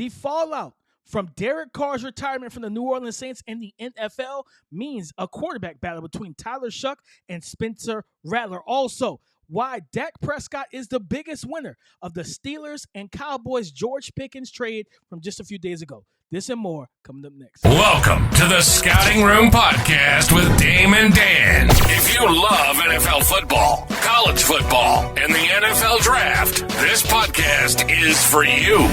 The fallout from Derek Carr's retirement from the New Orleans Saints and the NFL means a quarterback battle between Tyler Shough and Spencer Rattler. Also, why Dak Prescott is the biggest winner of the Steelers and Cowboys George Pickens trade from just a few days ago. This and more coming up next. Welcome to the Scouting Room Podcast with Dame and Dan. If you love NFL football, college football, and the NFL Draft, this podcast is for you.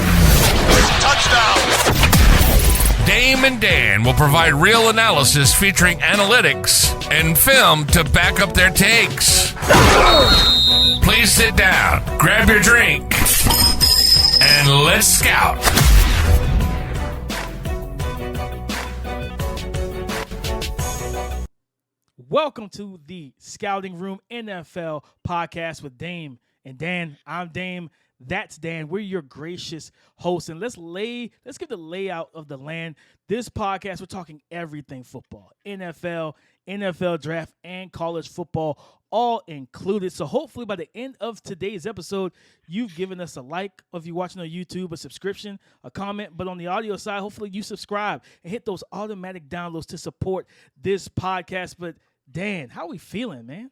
Touchdown! Dame and Dan will provide real analysis featuring analytics and film to back up their takes. Please sit down, grab your drink, and let's scout. Welcome to the Scouting Room NFL Podcast with Dame and Dan. I'm Dame. That's Dan. We're your gracious hosts, and let's give the layout of the land. This podcast, we're talking everything football, NFL Draft, and college football, all included. So hopefully by the end of today's episode, you've given us a like if you're watching on YouTube, a subscription, a comment. But on the audio side, hopefully you subscribe and hit those automatic downloads to support this podcast. But Dan, how are we feeling, man?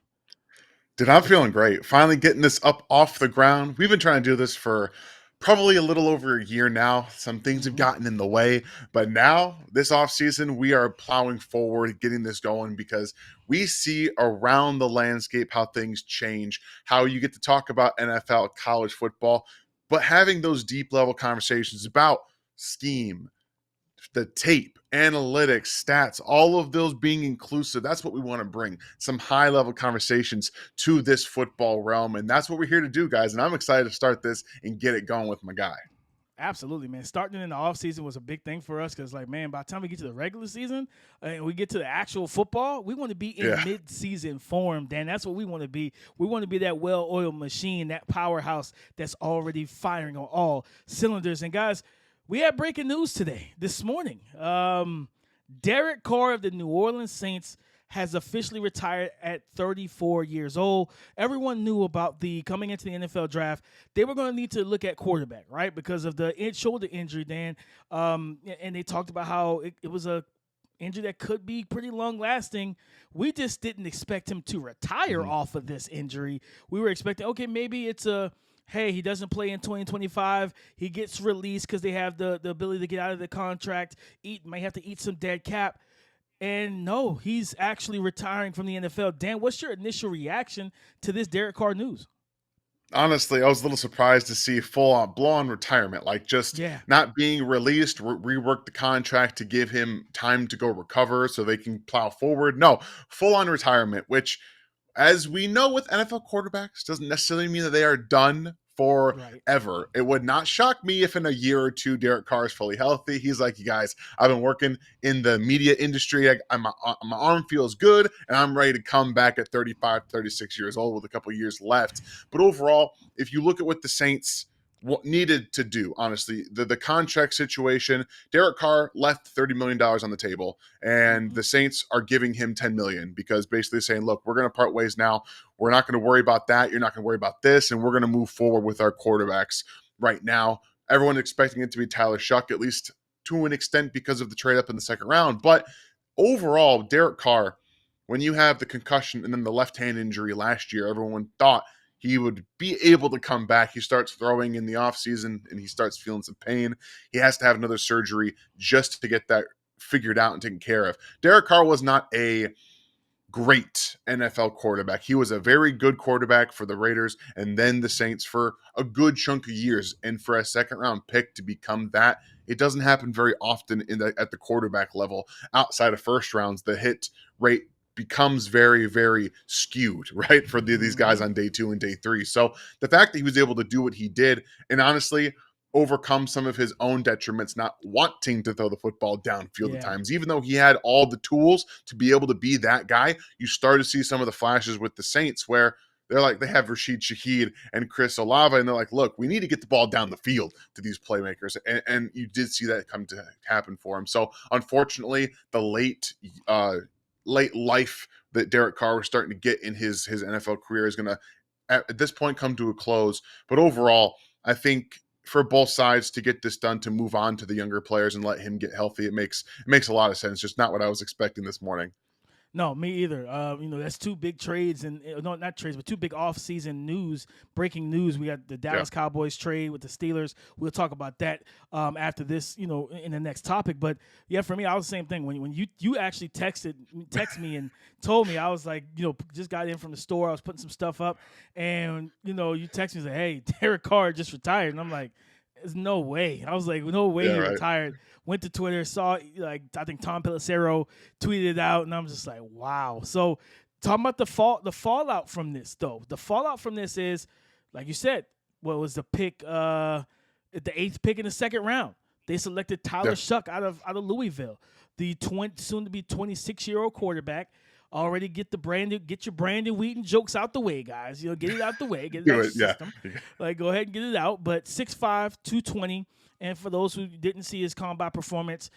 Dude, I'm feeling great. Finally getting this up off the ground. We've been trying to do this for probably a little over a year now. Some things have gotten in the way, but now this offseason, we are plowing forward, getting this going because we see around the landscape how things change, how you get to talk about NFL, college football, but having those deep level conversations about scheme, the tape, analytics, stats, all of those being inclusive. That's what we want to bring, some high-level conversations to this football realm, and that's what we're here to do, guys, and I'm excited to start this and get it going with my guy. Absolutely, man. Starting in the offseason was a big thing for us because, like, man, by the time we get to the regular season and we get to the actual football, we want to be in mid-season form, Dan. That's what we want to be. We want to be that well-oiled machine, that powerhouse that's already firing on all cylinders. And, guys, we had breaking news today, this morning. Derek Carr of the New Orleans Saints has officially retired at 34 years old. Everyone knew about coming into the NFL draft, they were going to need to look at quarterback, right? Because of the shoulder injury, Dan. And they talked about how it was a injury that could be pretty long lasting. We just didn't expect him to retire off of this injury. We were expecting, okay, maybe it's hey, he doesn't play in 2025. He gets released because they have the ability to get out of the contract, may have to eat some dead cap. And no, he's actually retiring from the NFL. Dan, what's your initial reaction to this Derek Carr news? Honestly, I was a little surprised to see full-on blown retirement, like just not being released, rework the contract to give him time to go recover so they can plow forward. No, full-on retirement, which, as we know with NFL quarterbacks, doesn't necessarily mean that they are done forever. It would not shock me if in a year or two Derek Carr is fully healthy. He's like, you guys, I've been working in the media industry. My arm feels good, and I'm ready to come back at 35, 36 years old with a couple years left. But overall, if you look at what the Saints needed to do, honestly, the contract situation, Derek Carr left $30 million on the table, and the Saints are giving him $10 million because basically saying, look, we're going to part ways now. We're not going to worry about that. You're not going to worry about this, and we're going to move forward with our quarterbacks right now. Everyone expecting it to be Tyler Shough, at least to an extent because of the trade up in the second round. But overall, Derek Carr, when you have the concussion and then the left hand injury last year, everyone thought he would be able to come back. He starts throwing in the offseason, and he starts feeling some pain. He has to have another surgery just to get that figured out and taken care of. Derek Carr was not a great NFL quarterback. He was a very good quarterback for the Raiders and then the Saints for a good chunk of years. And for a second-round pick to become that, it doesn't happen very often at the quarterback level. Outside of first rounds, the hit rate becomes very, very skewed, right, for these guys on day 2 and day 3. So the fact that he was able to do what he did and honestly overcome some of his own detriments, not wanting to throw the football downfield at times, even though he had all the tools to be able to be that guy, you start to see some of the flashes with the Saints where they're like, they have Rashid Shaheed and Chris Olave, and they're like, look, we need to get the ball down the field to these playmakers. And you did see that come to happen for him. So unfortunately, the late life that Derek Carr was starting to get in his NFL career is going to, at this point, come to a close. But overall, I think for both sides to get this done, to move on to the younger players and let him get healthy. It makes a lot of sense. Just not what I was expecting this morning. No, me either. That's two big trades and no, not trades, but two big off-season breaking news. We got the Dallas Cowboys trade with the Steelers. We'll talk about that after this, in the next topic. But yeah, for me, I was the same thing. When you actually text me and told me, I was like, just got in from the store. I was putting some stuff up, and you text me and say, "Hey, Derek Carr just retired," and I'm like, "There's no way." I was like, "No way he retired." Went to Twitter, saw I think Tom Pelissero tweeted it out, and I'm just like, wow. So talking about the fallout from this, though. The fallout from this is, like you said, what was the pick? The 8th pick in the 2nd round. They selected Tyler Shough out of Louisville, the soon to be 26-year-old quarterback. Already get your Brandon Wheaton jokes out the way, guys. Get it out the way, get it out the system. Like, go ahead and get it out. But 6'5", 220. And for those who didn't see his combine performance,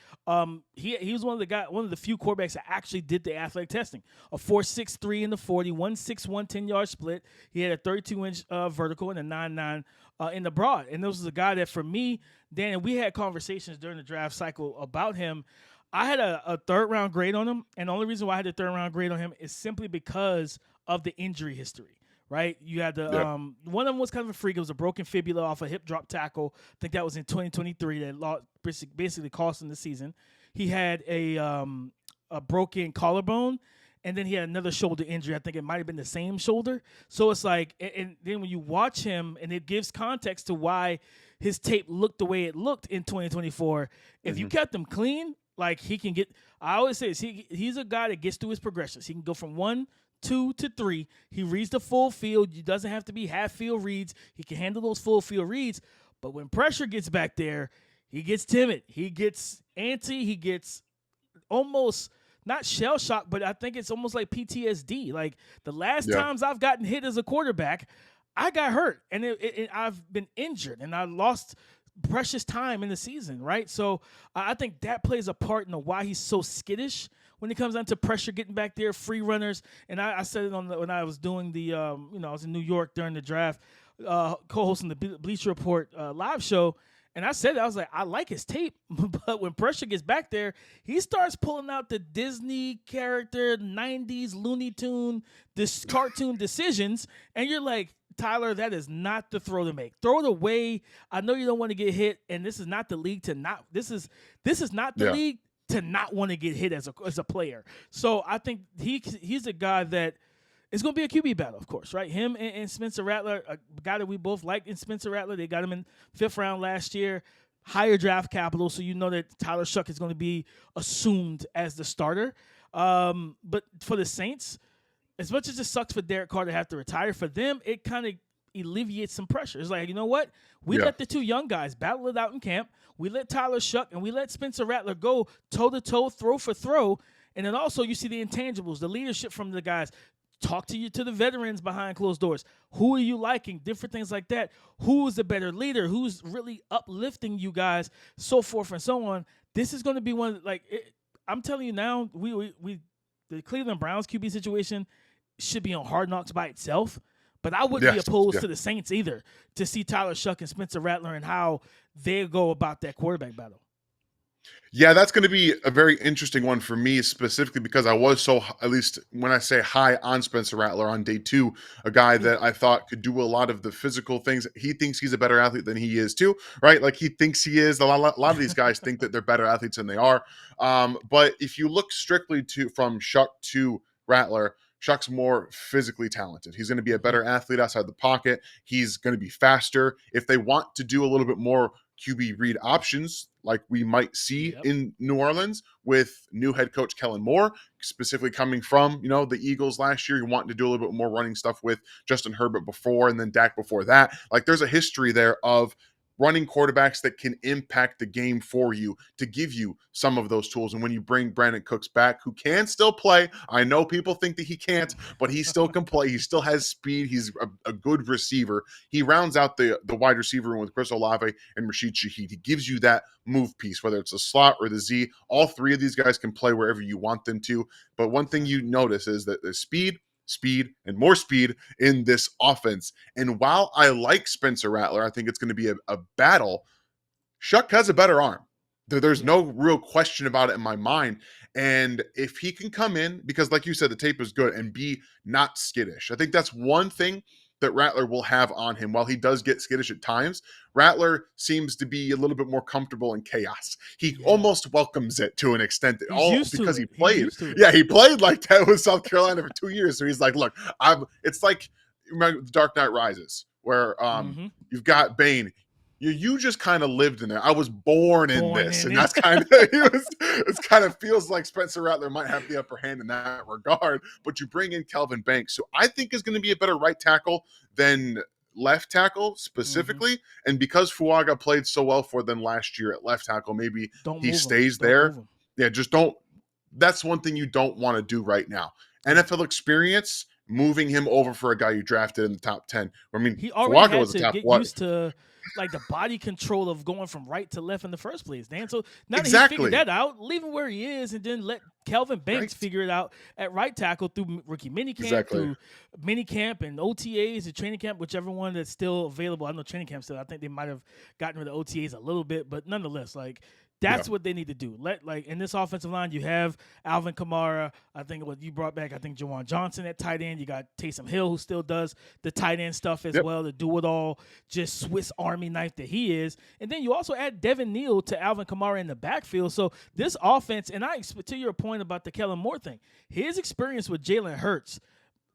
he was one of the few quarterbacks that actually did the athletic testing. A 4.63 in the 40, 1.61 10-yard split. He had a 32-inch vertical and a 9.9 in the broad. And this was a guy that, for me, Dan, and we had conversations during the draft cycle about him. I had a 3rd-round grade on him, and the only reason why I had a 3rd-round grade on him is simply because of the injury history. Right, you had the one of them was kind of a freak. It was a broken fibula off a hip drop tackle. I think that was in 2023. That basically cost him the season. He had a broken collarbone, and then he had another shoulder injury. I think it might have been the same shoulder. So it's like, and then when you watch him, and it gives context to why his tape looked the way it looked in 2024. If you kept him clean, like he can get. I always say this, he's a guy that gets through his progressions. He can go from 1, 2 to 3. He reads the full field. He doesn't have to be half field reads. He can handle those full field reads. But when pressure gets back there, he gets timid. He gets antsy. He gets almost not shell shock, but I think it's almost like PTSD. Like the last times I've gotten hit as a quarterback, I got hurt and I've been injured and I lost precious time in the season, right? So I think that plays a part in why he's so skittish when it comes down to pressure getting back there, free runners. And I said it when I was doing the, I was in New York during the draft, co-hosting the Bleacher Report live show. And I said, I was like, I like his tape, but when pressure gets back there, he starts pulling out the Disney character, 90s Looney Tune, this cartoon decisions. And you're like, Tyler, that is not the throw to make. Throw it away. I know you don't want to get hit, and this is not the league to not. This is not the league to not want to get hit as a player. So I think he's a guy that is going to be a QB battle, of course, right? Him and Spencer Rattler, a guy that we both like in Spencer Rattler. They got him in 5th round last year, higher draft capital, so you know that Tyler Shough is going to be assumed as the starter. But for the Saints, as much as it sucks for Derek Carr to have to retire, for them, it kind of alleviates some pressure. It's like, you know what? We let the two young guys battle it out in camp. We let Tyler Shough and we let Spencer Rattler go toe-to-toe, throw for throw. And then also you see the intangibles, the leadership from the guys. Talk to the veterans behind closed doors. Who are you liking? Different things like that. Who's the better leader? Who's really uplifting you guys? So forth and so on. This is going to be one, I'm telling you now, the Cleveland Browns QB situation should be on Hard Knocks by itself. But I wouldn't be opposed to the Saints either to see Tyler Shough and Spencer Rattler and how they go about that quarterback battle. Yeah, that's going to be a very interesting one for me, specifically because I was so, at least when I say high on Spencer Rattler on day 2, a guy that I thought could do a lot of the physical things. He thinks he's a better athlete than he is too, right? Like he thinks he is. A lot of these guys think that they're better athletes than they are. But if you look strictly from Shough to Rattler, Shough's more physically talented. He's going to be a better athlete outside the pocket. He's going to be faster. If they want to do a little bit more QB read options, like we might see in New Orleans with new head coach Kellen Moore, specifically coming from, the Eagles last year, you wanting to do a little bit more running stuff with Justin Herbert before and then Dak before that. Like there's a history there of running quarterbacks that can impact the game for you to give you some of those tools. And when you bring Brandon Cooks back, who can still play, I know people think that he can't, but he still can play. He still has speed. He's a good receiver. He rounds out the wide receiver room with Chris Olave and Rashid Shaheed. He gives you that move piece, whether it's the slot or the Z. All three of these guys can play wherever you want them to. But one thing you notice is that the speed, speed and more speed in this offense. And while I like Spencer Rattler, I think it's going to be a battle. Shough has a better arm. There's no real question about it in my mind. And if he can come in, because like you said, the tape is good, and be not skittish. I think that's one thing that Rattler will have on him. While he does get skittish at times, Rattler seems to be a little bit more comfortable in chaos. He almost welcomes it to an extent, because he played. He played like that with South Carolina for 2 years. So he's like, look, it's like Dark Knight Rises, where you've got Bane. You just kind of lived in there. I was born in this, and that's kind of it kind of feels like Spencer Rattler might have the upper hand in that regard. But you bring in Kelvin Banks, who I think is going to be a better right tackle than left tackle specifically. And because Fuaga played so well for them last year at left tackle, maybe he stays there. Yeah, just don't. That's one thing you don't want to do right now. NFL experience, moving him over for a guy you drafted in the top 10. I mean, he already Fuaga was the top get one. Used to like the body control of going from right to left in the first place, Dan. So now that he figured that out, leave him where he is, and then let Kelvin Banks figure it out at right tackle through rookie minicamp, through minicamp and OTAs and training camp, whichever one that's still available. I know training camp still. I think they might have gotten rid of OTAs a little bit, but nonetheless, like that's what they need to do. In this offensive line, you have Alvin Kamara. I think what you brought back, I think Juwan Johnson at tight end. You got Taysom Hill, who still does the tight end stuff as well, to do it all, just Swiss Army knife that he is. And then you also add Devin Neal to Alvin Kamara in the backfield. So this offense, and to your point about the Kellen Moore thing, his experience with Jalen Hurts,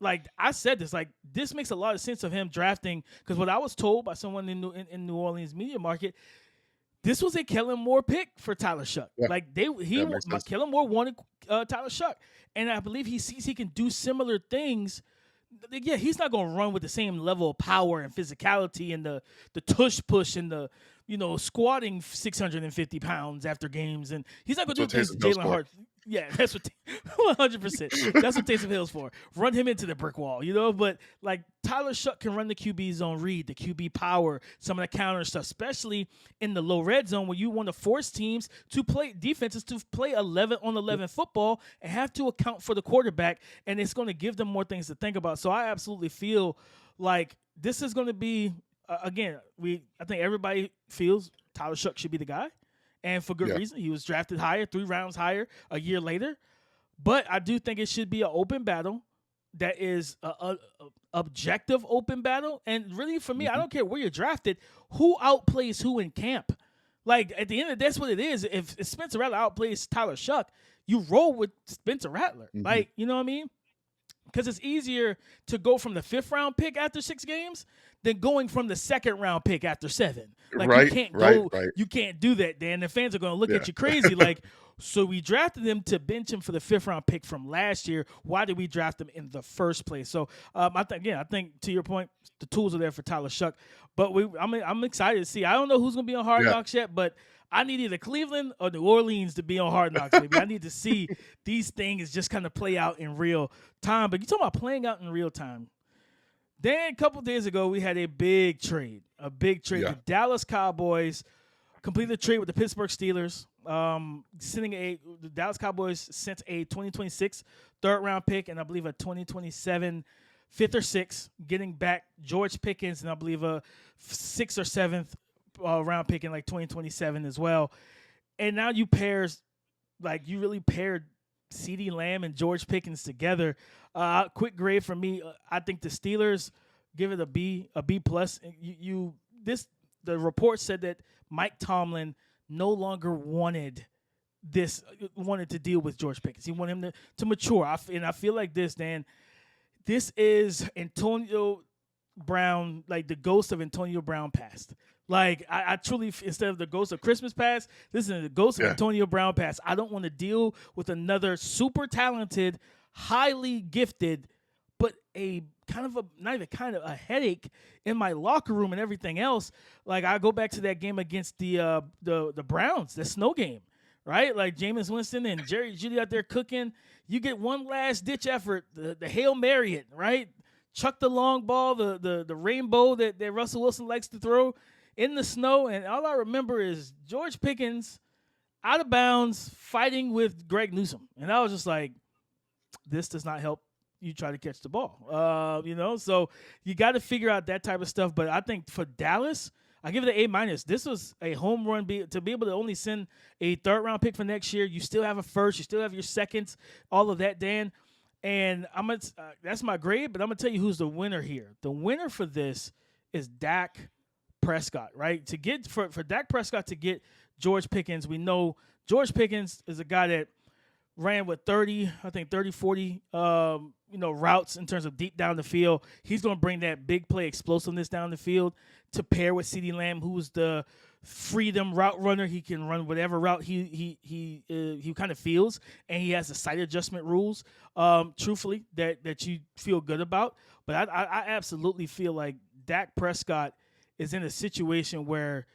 like I said this makes a lot of sense of him drafting, because what I was told by someone in New Orleans media market, this was a Kellen Moore pick for Tyler Shough. Yeah. Kellen Moore wanted Tyler Shough, and I believe he sees he can do similar things. Yeah, he's not going to run with the same level of power and physicality and the tush push and the squatting 650 pounds after games, and he's not going to do things Jalen Hurts. Yeah, that's what 100%. That's what Taysom Hill's for. Run him into the brick wall, But like Tyler Shough can run the QB zone read, the QB power, some of the counter stuff, especially in the low red zone where you want to force defenses to play 11 on 11 football and have to account for the quarterback, and it's going to give them more things to think about. So I absolutely feel like this is going to be again. I think everybody feels Tyler Shough should be the guy. And for good reason. He was drafted higher, 3 rounds higher a year later. But I do think it should be an open battle that is a objective open battle. And really, for me, I don't care where you're drafted, who outplays who in camp. Like, at the end of the day, that's what it is. If Spencer Rattler outplays Tyler Shough, you roll with Spencer Rattler. Mm-hmm. Like, you know what I mean? Because it's easier to go from the 5th round pick after 6 games than going from the 2nd round pick after 7. Like you can't do that, Dan. The fans are going to look at you crazy. Like, so we drafted him to bench him for the 5th round pick from last year. Why did we draft him in the first place? So I think to your point, the tools are there for Tyler Shough. But I'm excited to see. I don't know who's going to be on Hard Knocks yet, but I need either Cleveland or New Orleans to be on Hard Knocks, baby. I need to see these things just kind of play out in real time. But you talking about playing out in real time. Then a couple days ago, we had a big trade. The Dallas Cowboys completed a trade with the Pittsburgh Steelers, the Dallas Cowboys sent a 2026 3rd-round pick and I believe a 2027 5th or 6th, getting back George Pickens and I believe a 6th or 7th round pick in like 2027 as well. And now you really paired CeeDee Lamb and George Pickens together. Quick grade for me. I think the Steelers give it a B plus. The report said that Mike Tomlin no longer wanted to deal with George Pickens. He wanted him to mature. I feel like this, Dan. This is Antonio Brown, like the ghost of Antonio Brown past. Like, I truly, instead of the ghost of Christmas past, this is the ghost of Antonio Brown past. I don't want to deal with another super talented, highly gifted, but not even a headache in my locker room and everything else. Like, I go back to that game against the Browns, the snow game, right? Like, Jameis Winston and Jerry Jeudy out there cooking. You get one last-ditch effort, the Hail Mary it, right? Chuck the long ball, the rainbow that Russell Wilson likes to throw in the snow, and all I remember is George Pickens out of bounds fighting with Greg Newsome. And I was just like, this does not help, you try to catch the ball. So you got to figure out that type of stuff. But I think for Dallas, I give it an A-. This was a home run to be able to only send a third-round pick for next year. You still have a first. You still have your seconds, all of that, Dan. And that's my grade, but I'm going to tell you who's the winner here. The winner for this is Dak Prescott, right? To get for Dak Prescott to get George Pickens, we know George Pickens is a guy that ran with 40 routes in terms of deep down the field. He's going to bring that big play explosiveness down the field to pair with CeeDee Lamb, who's the freedom route runner. He can run whatever route he kind of feels, and he has the sight adjustment rules, truthfully, that you feel good about. But I absolutely feel like Dak Prescott is in a situation where,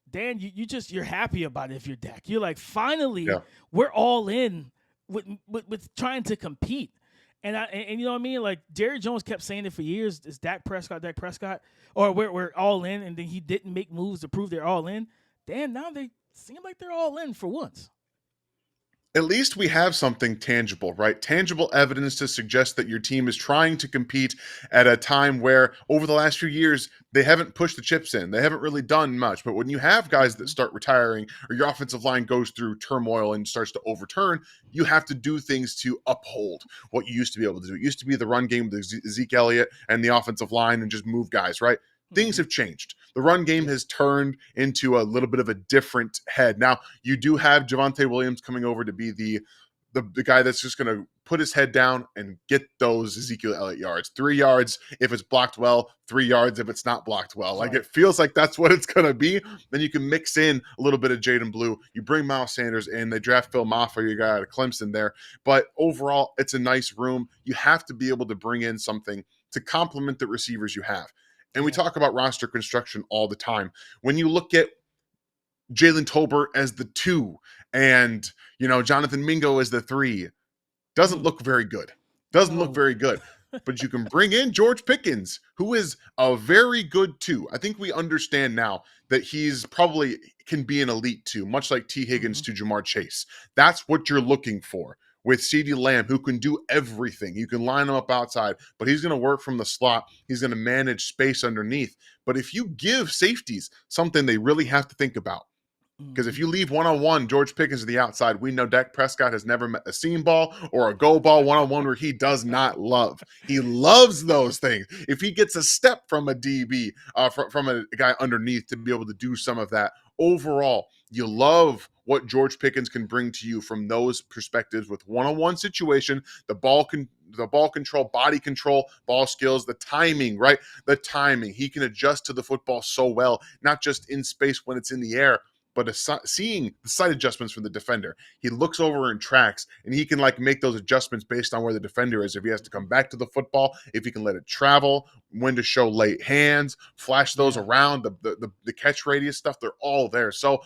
Dan, you're happy about it if you're Dak. You're like, finally, we're all in with trying to compete. And you know what I mean? Like, Jerry Jones kept saying it for years, is Dak Prescott, or we're all in, and then he didn't make moves to prove they're all in. Dan, now they seem like they're all in for once. At least we have something tangible, right? Tangible evidence to suggest that your team is trying to compete at a time where over the last few years, they haven't pushed the chips in. They haven't really done much. But when you have guys that start retiring or your offensive line goes through turmoil and starts to overturn, you have to do things to uphold what you used to be able to do. It used to be the run game with Zeke Elliott and the offensive line and just move guys, right? Things have changed. The run game has turned into a little bit of a different head. Now, you do have Javonte Williams coming over to be the guy that's just going to put his head down and get those Ezekiel Elliott yards. 3 yards if it's blocked well, 3 yards if it's not blocked well. Like, it feels like that's what it's going to be. Then you can mix in a little bit of Jaden Blue. You bring Miles Sanders in. They draft Phil Maffa, your guy out of Clemson there. But overall, it's a nice room. You have to be able to bring in something to complement the receivers you have. And we talk about roster construction all the time. When you look at Jalen Tolbert as the 2 and, Jonathan Mingo as the 3, doesn't look very good. But you can bring in George Pickens, who is a very good 2. I think we understand now that he's probably can be an elite 2, much like T. Higgins to Jamar Chase. That's what you're looking for with CeeDee Lamb, who can do everything. You can line him up outside, but he's going to work from the slot. He's going to manage space underneath. But if you give safeties something they really have to think about, because if you leave one-on-one George Pickens to the outside, we know Dak Prescott has never met a seam ball or a go ball one-on-one where he does not love. He loves those things. If he gets a step from a DB, from a guy underneath to be able to do some of that, overall, you love what George Pickens can bring to you from those perspectives with one-on-one situation, the ball control, body control, ball skills, the timing, right? The timing. He can adjust to the football so well, not just in space when it's in the air, but seeing the sight adjustments from the defender. He looks over and tracks, and he can make those adjustments based on where the defender is. If he has to come back to the football, if he can let it travel, when to show late hands, flash those around, the catch radius stuff, they're all there. So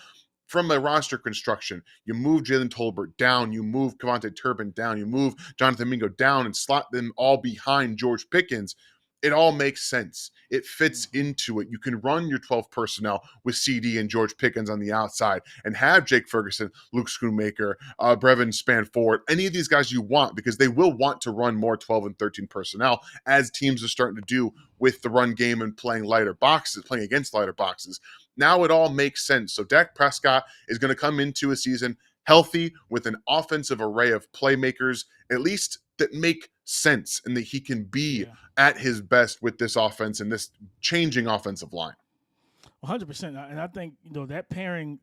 from a roster construction, you move Jalen Tolbert down, you move Kevontae Turpin down, you move Jonathan Mingo down and slot them all behind George Pickens. It all makes sense. It fits into it. You can run your 12 personnel with CD and George Pickens on the outside and have Jake Ferguson, Luke Schoonmaker, Brevin Spanford, any of these guys you want, because they will want to run more 12 and 13 personnel as teams are starting to do with the run game and playing against lighter boxes. Now it all makes sense. So Dak Prescott is going to come into a season healthy with an offensive array of playmakers, at least that make sense and that he can be at his best with this offense and this changing offensive line. 100%. And I think, that pairing,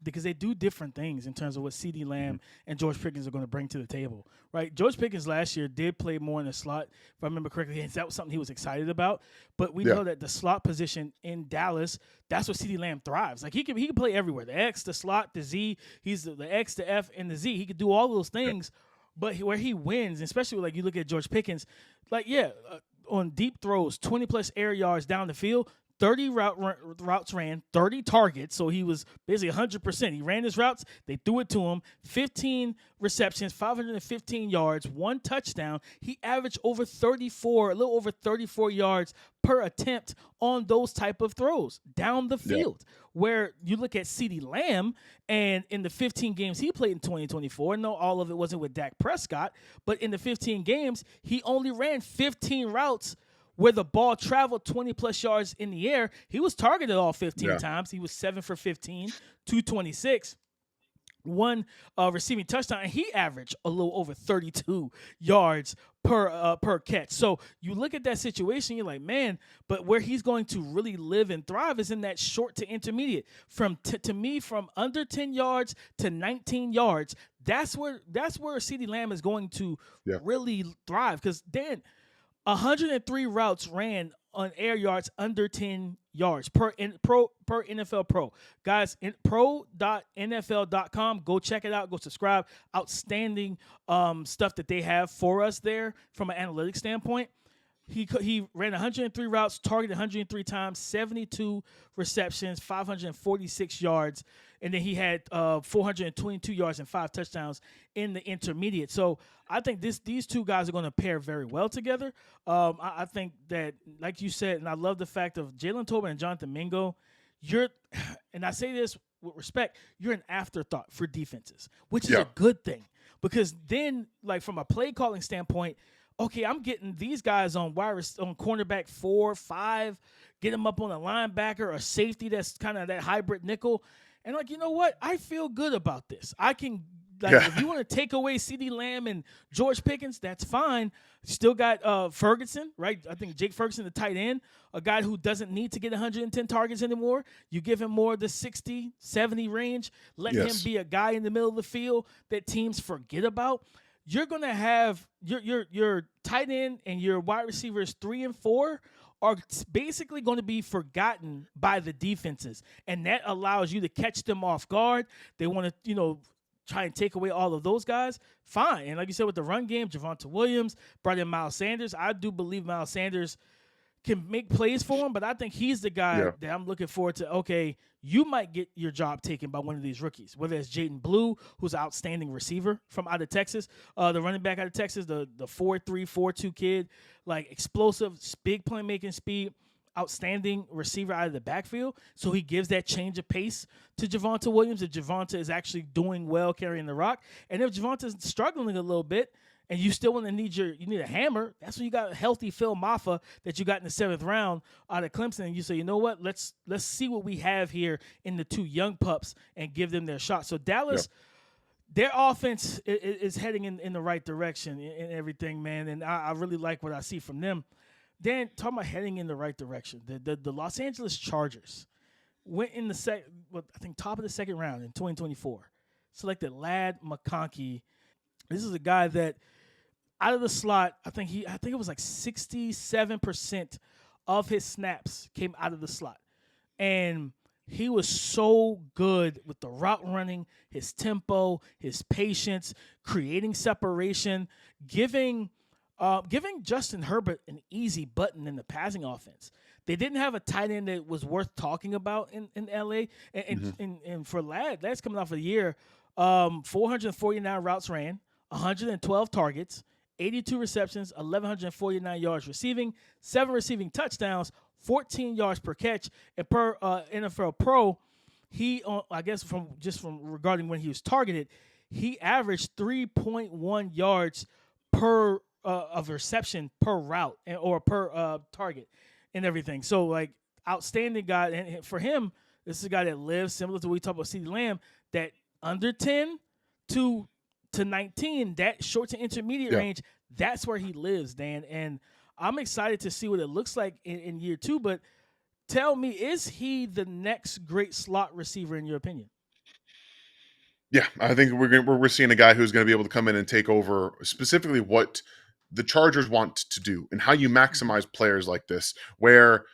because they do different things in terms of what CeeDee Lamb and George Pickens are going to bring to the table, right? George Pickens last year did play more in the slot, if I remember correctly, and that was something he was excited about. But we know that the slot position in Dallas, that's where CeeDee Lamb thrives. Like, he can play everywhere. The X, the slot, the Z. He's the X, the F, and the Z. He could do all those things. But where he wins, especially you look at George Pickens, on deep throws, 20-plus air yards down the field, 30 routes ran, 30 targets. So he was basically 100%. He ran his routes. They threw it to him. 15 receptions, 515 yards, 1 touchdown. He averaged a little over 34 yards per attempt on those type of throws down the field. Where you look at CeeDee Lamb, and in the 15 games he played in 2024, no, all of it wasn't with Dak Prescott, but in the 15 games, he only ran 15 routes where the ball traveled 20-plus yards in the air. He was targeted all 15 times. He was 7 for 15, 226. 1 receiving touchdown, and he averaged a little over 32 yards per catch. So you look at that situation, you're like, man, but where he's going to really live and thrive is in that short to intermediate. To me, from under 10 yards to 19 yards, that's where CeeDee Lamb is going to really thrive. Because Dan, 103 routes ran on air yards under 10 yards per NFL Pro. Guys, pro.nfl.com. Go check it out. Go subscribe. Outstanding stuff that they have for us there from an analytics standpoint. He ran 103 routes, targeted 103 times, 72 receptions, 546 yards, and then he had 422 yards and 5 touchdowns in the intermediate. So I think these two guys are going to pair very well together. I think that, like you said, and I love the fact of Jalen Tobin and Jonathan Mingo, and I say this with respect, you're an afterthought for defenses, which is a good thing, because then, like, from a play calling standpoint, okay, I'm getting these guys on cornerback 4, 5, get them up on a linebacker or safety that's kind of that hybrid nickel. And, like, you know what? I feel good about this. I can, if you want to take away CeeDee Lamb and George Pickens, that's fine. Still got Ferguson, right? I think Jake Ferguson, the tight end, a guy who doesn't need to get 110 targets anymore. You give him more of the 60, 70 range. Let him be a guy in the middle of the field that teams forget about. You're going to have your tight end and your wide receivers 3 and 4 are basically going to be forgotten by the defenses, and that allows you to catch them off guard. They want to, try and take away all of those guys. Fine. And like you said, with the run game, Javonte Williams brought in Miles Sanders. I do believe Miles Sanders can make plays for him, but I think he's the guy that I'm looking forward to. Okay, you might get your job taken by one of these rookies, whether it's Jaden Blue, who's an outstanding receiver from out of Texas, the running back out of Texas, the 4'3", 4'2" kid, like explosive, big playmaking speed, outstanding receiver out of the backfield. So he gives that change of pace to Javonte Williams if Javonte is actually doing well carrying the rock. And if Javonte's struggling a little bit, and you still want to need a hammer, that's when you got a healthy Phil Maffa that you got in the 7th round out of Clemson, and you say, you know what, let's see what we have here in the 2 young pups and give them their shot. So Dallas, their offense is heading in the right direction and everything, man, and I really like what I see from them. Dan, talking about heading in the right direction, the Los Angeles Chargers went in the top of the 2nd round in 2024, selected Ladd McConkey. This is a guy that, out of the slot, I think it was like 67% of his snaps came out of the slot. And he was so good with the route running, his tempo, his patience, creating separation, giving Justin Herbert an easy button in the passing offense. They didn't have a tight end that was worth talking about in LA. And for Ladd, that's coming off a year, 449 routes ran, 112 targets, 82 receptions, 1,149 yards receiving, 7 receiving touchdowns, 14 yards per catch. And per NFL Pro, he, I guess from regarding when he was targeted, he averaged 3.1 yards per of reception per route or per target and everything. So, like, outstanding guy. And for him, this is a guy that lives similar to what we talked about CeeDee Lamb, that under 10 to 19, that short to intermediate range, that's where he lives, Dan. And I'm excited to see what it looks like in year 2. But tell me, is he the next great slot receiver in your opinion? Yeah, I think we're seeing a guy who's going to be able to come in and take over specifically what the Chargers want to do and how you maximize players like this, where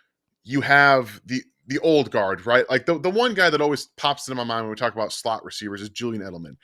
you have the old guard, right? Like the one guy that always pops into my mind when we talk about slot receivers is Julian Edelman.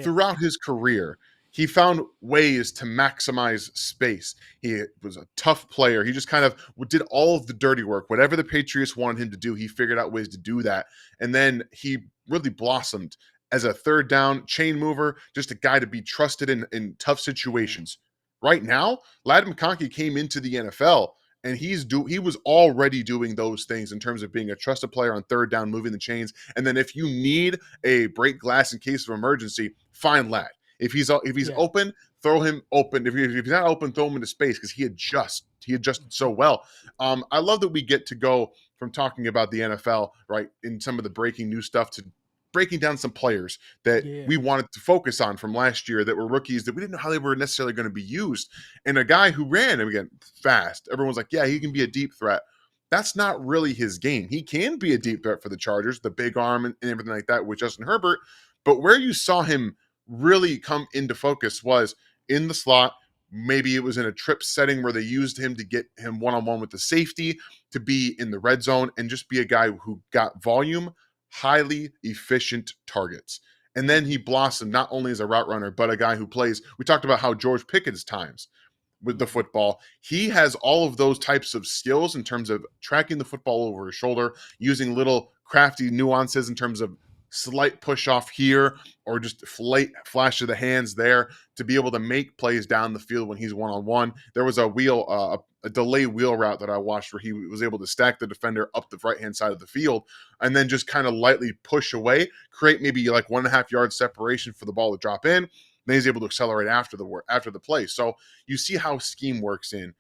Throughout his career, he found ways to maximize space. He was a tough player. He just kind of did all of the dirty work. Whatever the Patriots wanted him to do, he figured out ways to do that. And then he really blossomed as a third down chain mover, just a guy to be trusted in tough situations. Right now, Ladd McConkey came into the NFL and he was already doing those things in terms of being a trusted player on third down, moving the chains. And then if you need a break glass in case of emergency, find Ladd. If he's open, throw him open. If he's not open, throw him into space because he adjusted so well. I love that we get to go from talking about the NFL, right, in some of the breaking news stuff to breaking down some players that we wanted to focus on from last year that were rookies that we didn't know how they were necessarily going to be used. And a guy who ran, again, fast. Everyone's like, yeah, he can be a deep threat. That's not really his game. He can be a deep threat for the Chargers, the big arm and everything like that with Justin Herbert. But where you saw him really come into focus was in the slot. Maybe it was in a trip setting where they used him to get him one-on-one with the safety, to be in the red zone and just be a guy who got volume, highly efficient targets. And then he blossomed not only as a route runner, but a guy who plays. We talked about how George Pickens times with the football. He has all of those types of skills in terms of tracking the football over his shoulder, using little crafty nuances in terms of slight push off here or just flash of the hands there to be able to make plays down the field when he's one-on-one. There was a delay wheel route that I watched where he was able to stack the defender up the right-hand side of the field and then just kind of lightly push away, create maybe like 1.5 yard separation for the ball to drop in. Then he's able to accelerate after the play. So you see how scheme works in.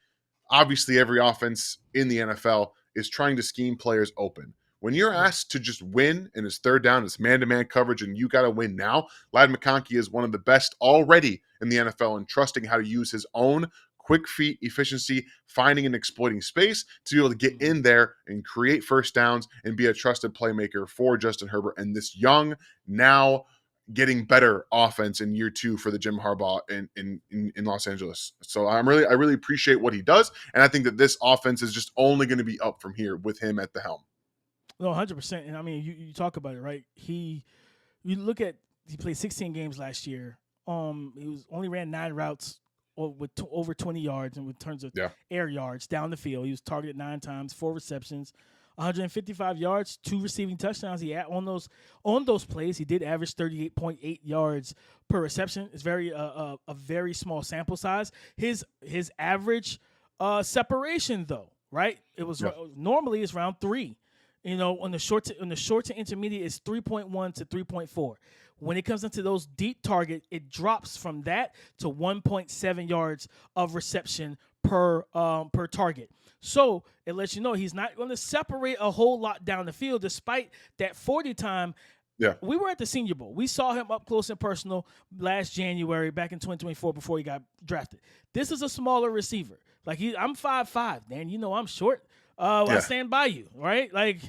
Obviously, every offense in the NFL is trying to scheme players open. When you're asked to just win and it's third down, it's man-to-man coverage, and you got to win now, Ladd McConkey is one of the best already in the NFL in trusting how to use his own quick feet efficiency, finding and exploiting space to be able to get in there and create first downs and be a trusted playmaker for Justin Herbert and this young, now getting better offense in year 2 for the Jim Harbaugh in Los Angeles. So I really appreciate what he does, and I think that this offense is just only going to be up from here with him at the helm. No, 100%. And I mean, you talk about it, right? You look at, he played 16 games last year. He only ran 9 routes with over 20 yards in terms of air yards down the field. He was targeted 9 times, 4 receptions, 155 yards, 2 receiving touchdowns. He had on those plays, he did average 38.8 yards per reception. It's a very small sample size. His average separation though, right? It was normally it's around 3. On the short to intermediate, it's 3.1 to 3.4. When it comes into those deep target, it drops from that to 1.7 yards of reception per target. So it lets you know he's not going to separate a whole lot down the field, despite that 40 time. Yeah. We were at the Senior Bowl. We saw him up close and personal last January, back in 2024, before he got drafted. This is a smaller receiver. I'm 5'5", Dan. I'm short. I stand by you, right? I'm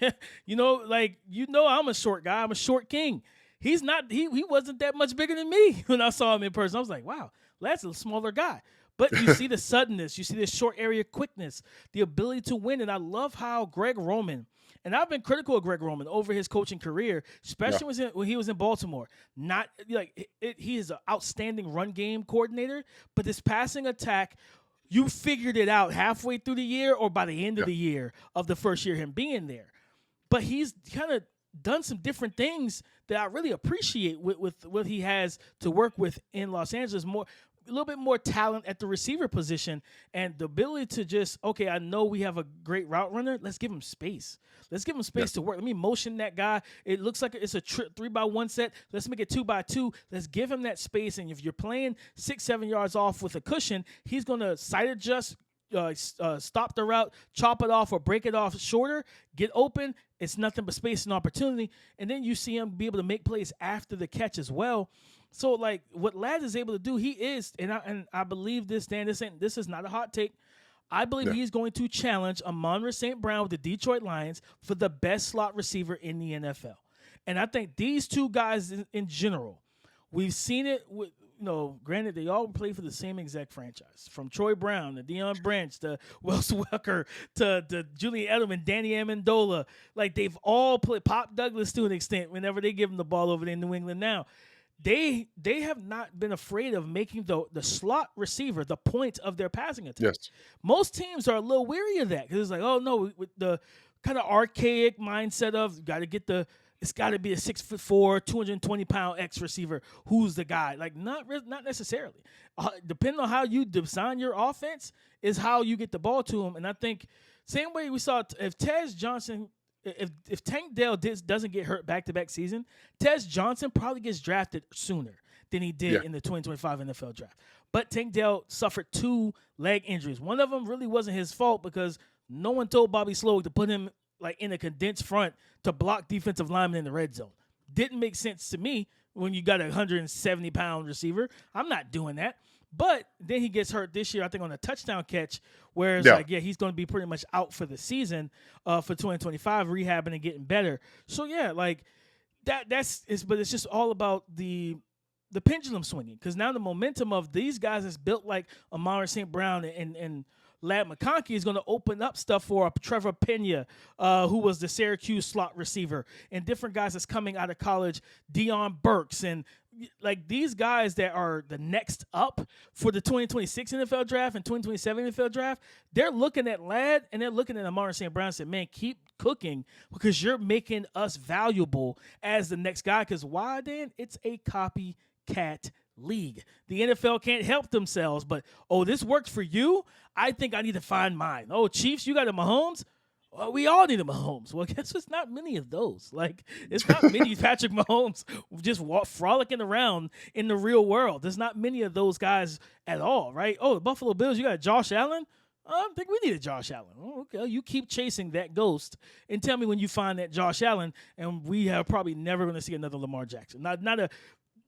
a short guy. I'm a short king. He's not. He wasn't that much bigger than me when I saw him in person. I was like, wow, that's a smaller guy. But you see the suddenness. You see the short area quickness, the ability to win. And I love how Greg Roman, and I've been critical of Greg Roman over his coaching career, especially when he was in Baltimore. He is an outstanding run game coordinator, but this passing attack, you figured it out halfway through the year or by the end of the year of the first year him being there. But he's kind of done some different things that I really appreciate with what he has to work with in Los Angeles. A little bit more talent at the receiver position and the ability to just, okay, I know we have a great route runner. Let's give him space. Let's give him space to work. Let me motion that guy. It looks like it's a 3-by-1 set. Let's make it 2-by-2. Let's give him that space. And if you're playing 6-7 yards off with a cushion, he's going to sight adjust, stop the route, chop it off or break it off shorter, get open. It's nothing but space and opportunity. And then you see him be able to make plays after the catch as well. So, what Ladd is able to do, he is, and I believe this, Dan, this is not a hot take. I believe he's going to challenge Amon-Ra St. Brown with the Detroit Lions for the best slot receiver in the NFL. And I think these two guys in general, we've seen it with, granted, they all play for the same exact franchise. From Troy Brown to Deion Branch to Wes Welker to Julian Edelman, Danny Amendola. They've all played, Pop Douglas to an extent whenever they give him the ball over there in New England now. they have not been afraid of making the slot receiver the point of their passing attack. Yes. Most teams are a little weary of that because it's like, oh no, with the kind of archaic mindset of it's got to be a 6'4", 220-pound X receiver who's the guy. Like not necessarily. Depending on how you design your offense is how you get the ball to him. And I think same way we saw if Tez Johnson. If Tank Dell doesn't get hurt back-to-back season, Tez Johnson probably gets drafted sooner than he did in the 2025 NFL draft. But Tank Dell suffered 2 leg injuries. One of them really wasn't his fault because no one told Bobby Slowick to put him like in a condensed front to block defensive linemen in the red zone. Didn't make sense to me when you got a 170-pound receiver. I'm not doing that. But then he gets hurt this year, I think, on a touchdown catch where it's he's going to be pretty much out for the season for 2025, rehabbing and getting better. So, like but it's just all about the pendulum swinging because now the momentum of these guys is built like Amara St. Brown and Ladd McConkey is going to open up stuff for Trevor Pena, who was the Syracuse slot receiver, and different guys that's coming out of college, Deion Burks, and like these guys that are the next up for the 2026 NFL draft and 2027 NFL draft, they're looking at Ladd and they're looking at Amara St. Brown and saying, man, keep cooking because you're making us valuable as the next guy. Because why, Dan? It's a copycat league. The NFL can't help themselves, but, this worked for you? I think I need to find mine. Oh, Chiefs, you got a Mahomes? Well, we all need a Mahomes. Well, guess it's not many of those. Like, it's not many Patrick Mahomes just frolicking around in the real world. There's not many of those guys at all, right? Oh, the Buffalo Bills, you got Josh Allen? I don't think we need a Josh Allen. Oh, okay, you keep chasing that ghost and tell me when you find that Josh Allen, and we are probably never going to see another Lamar Jackson.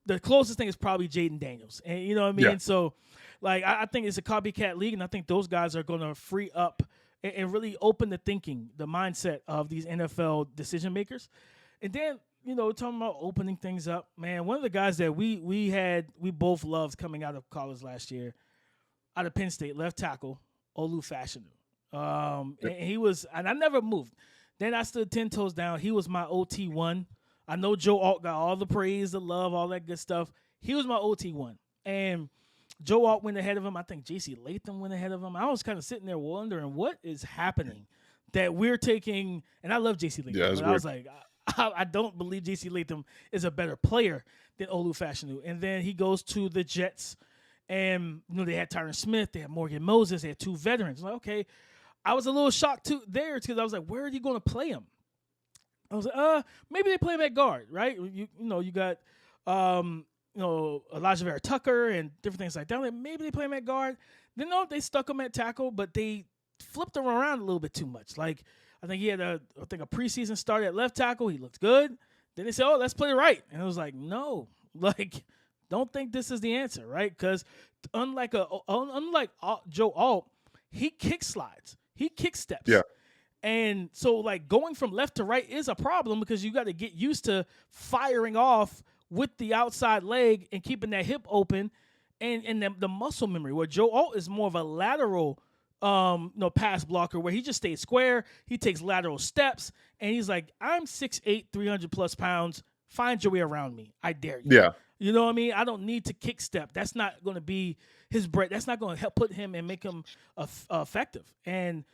The closest thing is probably Jaden Daniels. And you know what I mean? Yeah. So, like, I think it's a copycat league, and I think those guys are going to free up and really open the thinking, the mindset of these NFL decision makers. And then, talking about opening things up, man, one of the guys that we both loved coming out of college last year, out of Penn State, left tackle, Olu Fashanu. And he was, and I never moved. Then I stood 10 toes down. He was my OT1. I know Joe Alt got all the praise, the love, all that good stuff. He was my OT1. And Joe Alt went ahead of him. I think J.C. Latham went ahead of him. I was kind of sitting there wondering what is happening that we're taking. And I love J.C. Latham. Yeah, but I was like, I don't believe J.C. Latham is a better player than Olu Fashanu. And then he goes to the Jets. And, they had Tyron Smith. They had Morgan Moses. They had 2 veterans. Like, okay. I was a little shocked too there because I was like, where are you going to play him? I was like, maybe they play him at guard, right? You got Elijah Vera Tucker and different things like that. Like, maybe they play him at guard. Then they stuck him at tackle, but they flipped him around a little bit too much. Like, I think he had a preseason start at left tackle. He looked good. Then they said, let's play right. And I was like, no, like, don't think this is the answer, right? Because unlike Joe Alt, he kick slides. He kick steps. Yeah. And so, like, going from left to right is a problem because you got to get used to firing off with the outside leg and keeping that hip open and the muscle memory, where Joe Alt is more of a lateral pass blocker where he just stays square. He takes lateral steps, and he's like, I'm 6'8", 300-plus pounds. Find your way around me. I dare you. Yeah. You know what I mean? I don't need to kick step. That's not going to be his bread. That's not going to help put him and make him effective. And,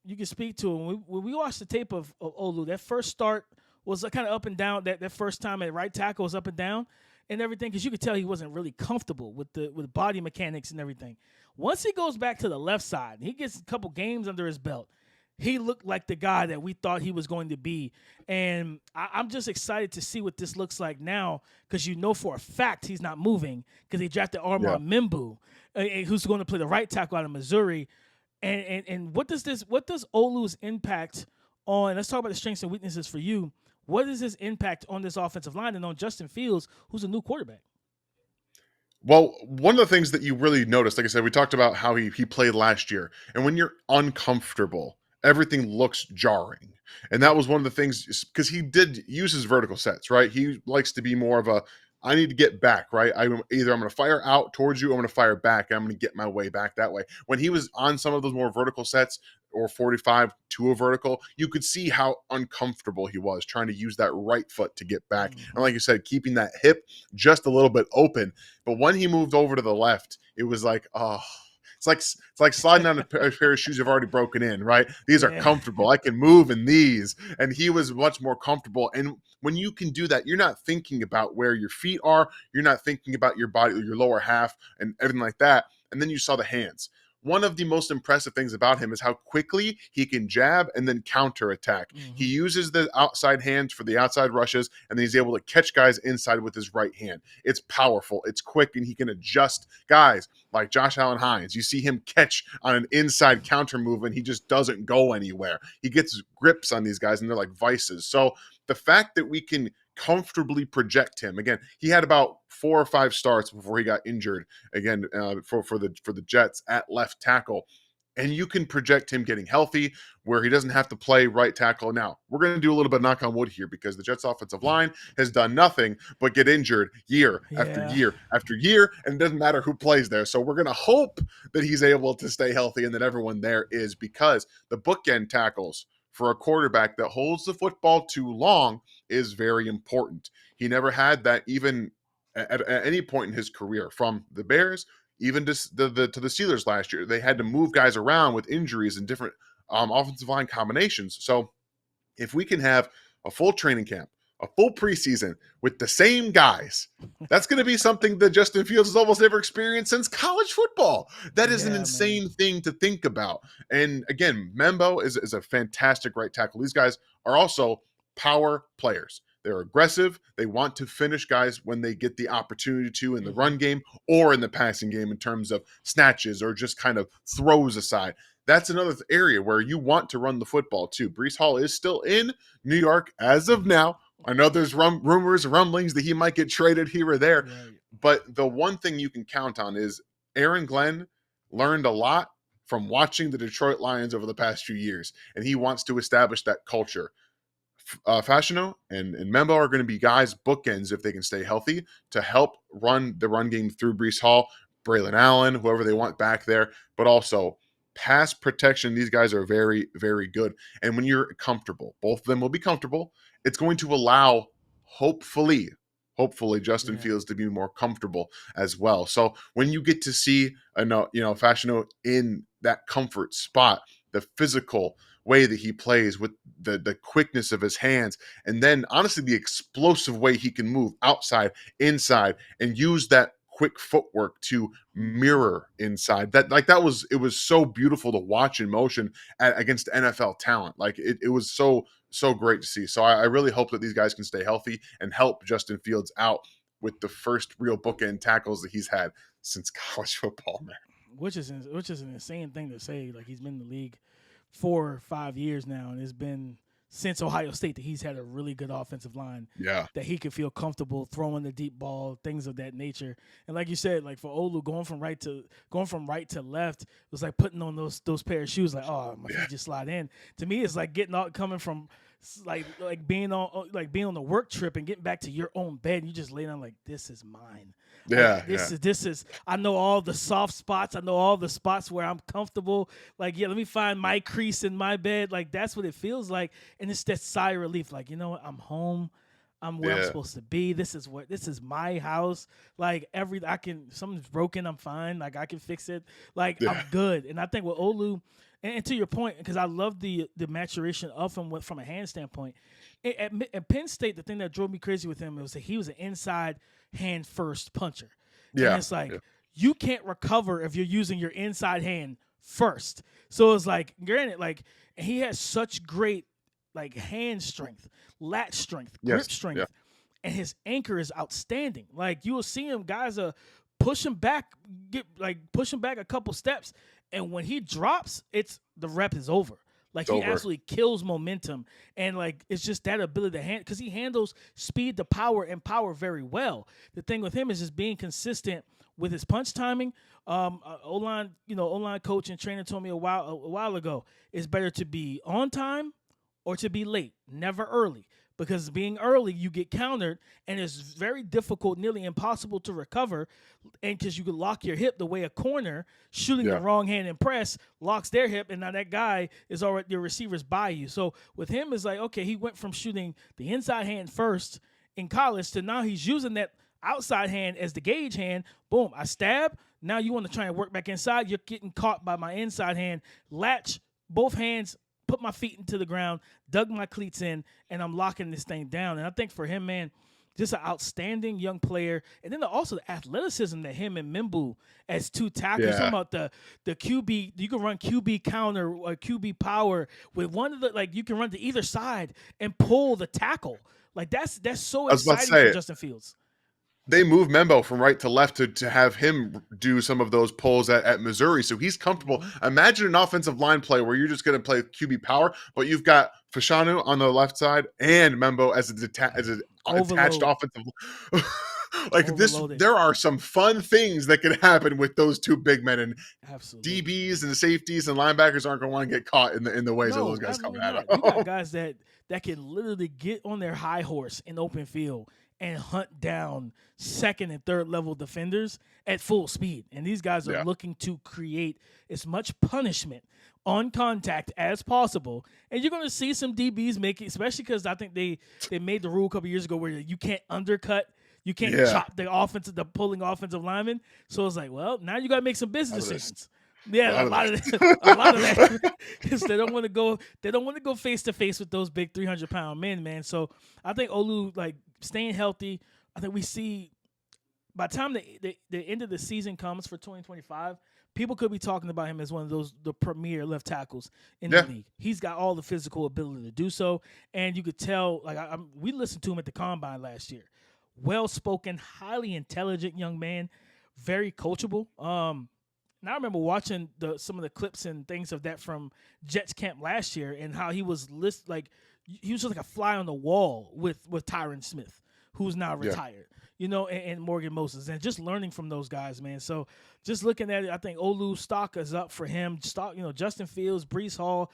you can speak to him. When we watched the tape of Olu, that first start was kind of up and down. That first time at right tackle was up and down and everything because you could tell he wasn't really comfortable with body mechanics and everything. Once he goes back to the left side, he gets a couple games under his belt, he looked like the guy that we thought he was going to be. And I'm just excited to see what this looks like now because for a fact he's not moving because they drafted Armand Membu, who's going to play the right tackle out of Missouri. And what does Olu's impact on? Let's talk about the strengths and weaknesses for you. What is his impact on this offensive line and on Justin Fields, who's a new quarterback? Well, one of the things that you really noticed, like I said, we talked about how he played last year, and when you're uncomfortable, everything looks jarring. And that was one of the things because he did use his vertical sets, right? He likes to be more of a I need to get back, right? I'm going to fire out towards you, or I'm going to fire back, and I'm going to get my way back that way. When he was on some of those more vertical sets, or 45 to a vertical, you could see how uncomfortable he was trying to use that right foot to get back. And like you said, keeping that hip just a little bit open. But when he moved over to the left, it was like, oh, it's like sliding on a pair of shoes you've already broken in, right? These are comfortable. I can move in these. And he was much more comfortable. And when you can do that, you're not thinking about where your feet are. You're not thinking about your body, your lower half, and everything like that. And then you saw the hands. One of the most impressive things about him is how quickly he can jab and then counterattack. He uses the outside hands for the outside rushes, and then he's able to catch guys inside with his right hand. It's powerful, it's quick, and he can adjust guys like Josh Allen Hines. You see him catch on an inside counter move, and he just doesn't go anywhere. He gets grips on these guys, and they're like vices. So the fact that we can comfortably project him, again, he had about 4 or 5 starts before he got injured again for the Jets at left tackle, and you can project him getting healthy where he doesn't have to play right tackle. Now we're going to do a little bit of knock on wood here, because the Jets offensive line has done nothing but get injured year after year after year, and it doesn't matter who plays there. So we're going to hope that he's able to stay healthy and that everyone there is, because the bookend tackles for a quarterback that holds the football too long is very important. He never had that even at any point in his career, from the Bears even to the Steelers last year. They had to move guys around with injuries and different offensive line combinations. So if we can have a full training camp, a full preseason with the same guys, that's going to be something that Justin Fields has almost never experienced since college football. That is an insane thing to think about. And again, Membo is a fantastic right tackle. These guys are also power players. They're aggressive. They want to finish guys when they get the opportunity to in the run game or in the passing game, in terms of snatches or just kind of throws aside. That's another area where you want to run the football too. Breece Hall is still in New York as of now. I know there's rumors, rumblings that he might get traded here or there. Right. But the one thing you can count on is Aaron Glenn learned a lot from watching the Detroit Lions over the past few years, and he wants to establish that culture. Fashanu and Membo are going to be guys, bookends, if they can stay healthy, to help run the run game through Breece Hall, Braylon Allen, whoever they want back there, but also pass protection. These guys are very, very good. And when you're comfortable, both of them will be comfortable. It's going to allow, hopefully Justin Fields to be more comfortable as well. So when you get to see Fashanu in that comfort spot, the physical way that he plays with the quickness of his hands, and then honestly the explosive way he can move outside, inside, and use that quick footwork to mirror inside, it was so beautiful to watch in motion against NFL talent. Like it was so great to see. So I really hope that these guys can stay healthy and help Justin Fields out with the first real bookend tackles that he's had since college football, man. Which is an insane thing to say. Like, he's been in the league 4 or 5 years now, and it's been since Ohio State that he's had a really good offensive line. Yeah. That he could feel comfortable throwing the deep ball, things of that nature. And like you said, like for Olu, going from right to left was like putting on those pair of shoes. Like, oh, my feet just slide in. To me, it's like coming from like being on the work trip and getting back to your own bed, and you just lay down like, this is mine. Yeah, like, this is. I know all the soft spots. I know all the spots where I'm comfortable. Like, let me find my crease in my bed. Like, that's what it feels like, and it's that sigh of relief. Like, you know what? I'm home. I'm where I'm supposed to be. This is my house. Like, something's broken, I'm fine. Like, I can fix it. Like, I'm good. And I think with Olu, and to your point, because I love the maturation of him from a hand standpoint. At Penn State, the thing that drove me crazy with him was that he was an inside hand first puncher. Yeah. And it's like, you can't recover if you're using your inside hand first. So it's like, granted, like, he has such great like hand strength, lat strength, grip strength, and his anchor is outstanding. Like, you will see him, guys push him back a couple steps, and when he drops, the rep is over. Like, he absolutely kills momentum, and like, it's just that ability to because he handles speed to power and power very well. The thing with him is just being consistent with his punch timing. O-line coach and trainer told me a while ago, it's better to be on time or to be late, never early. because being early, you get countered, and it's very difficult, nearly impossible to recover, and because you could lock your hip the way a corner shooting the wrong hand and press locks their hip, and now that guy is already, your receiver's by you. So with him, it's like, okay, he went from shooting the inside hand first in college to now he's using that outside hand as the gauge hand. Boom, I stab. Now you want to try and work back inside. You're getting caught by my inside hand. Latch both hands, put my feet into the ground, dug my cleats in, and I'm locking this thing down. And I think for him, man, just an outstanding young player. And then also the athleticism that him and Mimbu as two tackles. Talking about the QB, you can run QB counter or QB power with one of the, like, you can run to either side and pull the tackle. Like, that's so exciting for Justin Fields. They move Membo from right to left to have him do some of those pulls at Missouri. So he's comfortable. Imagine an offensive line play where you're just going to play QB power, but you've got Fashanu on the left side and Membo as an attached offensive. Like Overloaded. There are some fun things that can happen with those two big men, and absolutely. DBs and safeties and linebackers aren't going to want to get caught in the ways of those guys coming at them. You got guys that can literally get on their high horse in open field and hunt down second and third level defenders at full speed. And these guys are looking to create as much punishment on contact as possible. And you're going to see some DBs make it, especially because I think they made the rule a couple years ago where you can't undercut, you can't chop the pulling offensive lineman. So it's like, well, now you got to make some business decisions. Yeah, a lot of that. Because they don't want to go face to face with those big 300-pound men, man. So I think Olu, like, staying healthy. I think we see by the time the end of the season comes for 2025, people could be talking about him as one of the premier left tackles in the league. He's got all the physical ability to do so, and you could tell. Like we listened to him at the Combine last year. Well-spoken, highly intelligent young man, very coachable. And I remember watching some of the clips and things of that from Jets camp last year, and how he was he was just like a fly on the wall with Tyron Smith, who's now retired, and Morgan Moses, and just learning from those guys, man. So just looking at it, I think Olu's stock is up for him. Justin Fields, Breece Hall,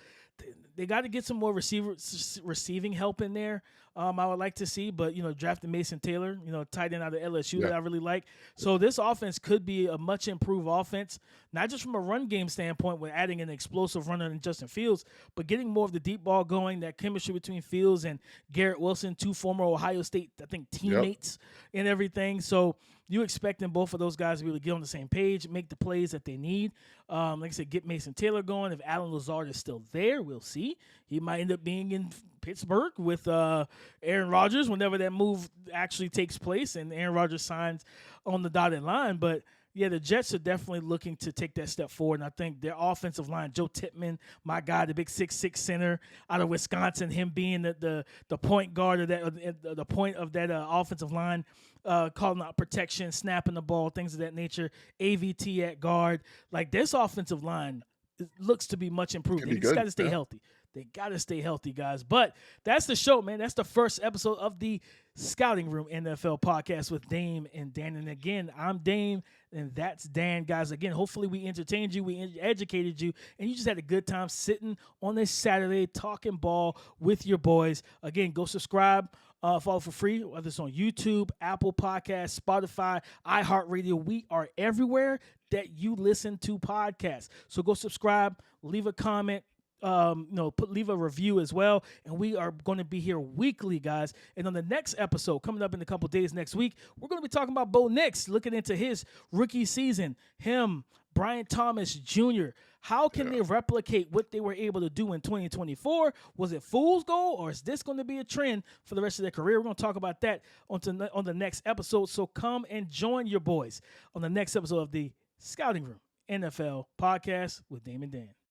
they got to get some more receiving help in there. I would like to see, but drafting Mason Taylor, tight end out of LSU that I really like. So this offense could be a much improved offense, not just from a run game standpoint with adding an explosive runner in Justin Fields, but getting more of the deep ball going, that chemistry between Fields and Garrett Wilson, two former Ohio State, I think, teammates and everything. So you expecting both of those guys to be able to get on the same page, make the plays that they need. Like I said, get Mason Taylor going. If Alan Lazard is still there, we'll see. He might end up being in Pittsburgh with Aaron Rodgers whenever that move actually takes place and Aaron Rodgers signs on the dotted line. But, yeah, the Jets are definitely looking to take that step forward. And I think their offensive line, Joe Tippmann, my guy, the big 6'6" center out of Wisconsin, him being the point guard of the point of that offensive line, calling out protection, snapping the ball, things of that nature, AVT at guard. Like, this offensive line looks to be much improved. They just got to stay healthy. They got to stay healthy, guys. But that's the show, man. That's the first episode of the Scouting Room NFL podcast with Dame and Dan. And again, I'm Dame, and that's Dan, guys. Again, hopefully we entertained you, we educated you, and you just had a good time sitting on this Saturday talking ball with your boys. Again, go subscribe. Follow for free, whether it's on YouTube, Apple Podcasts, Spotify, iHeartRadio. We are everywhere that you listen to podcasts. So go subscribe, leave a comment, leave a review as well. And we are going to be here weekly, guys. And on the next episode, coming up in a couple days next week, we're going to be talking about Bo Nix, looking into his rookie season, him, Brian Thomas Jr. How can they replicate what they were able to do in 2024? Was it fool's gold, or is this going to be a trend for the rest of their career? We're going to talk about that on the next episode. So come and join your boys on the next episode of the Scouting Room NFL podcast with Dame and Dan.